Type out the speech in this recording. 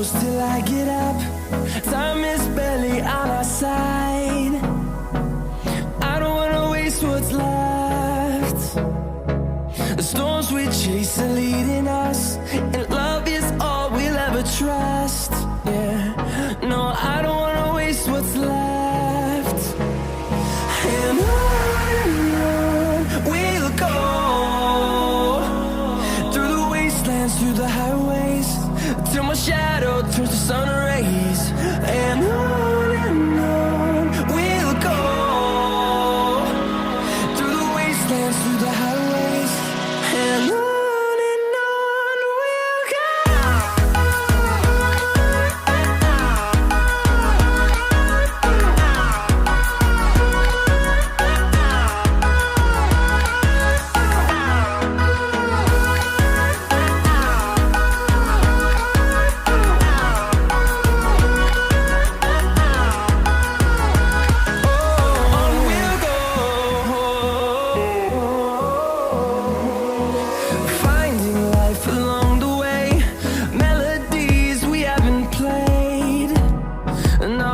close till I get up. Time is barely on our side. I don't wanna waste what's left. The storms we chase are leading us, and love is all we'll ever trust. Yeah, no, I don't wanna waste what's left. And on we'll go, through the wastelands, through the highways, till my shadow turns to sun rays. And on we'll go, through the wastelands, through the highways, and on we'll go. No,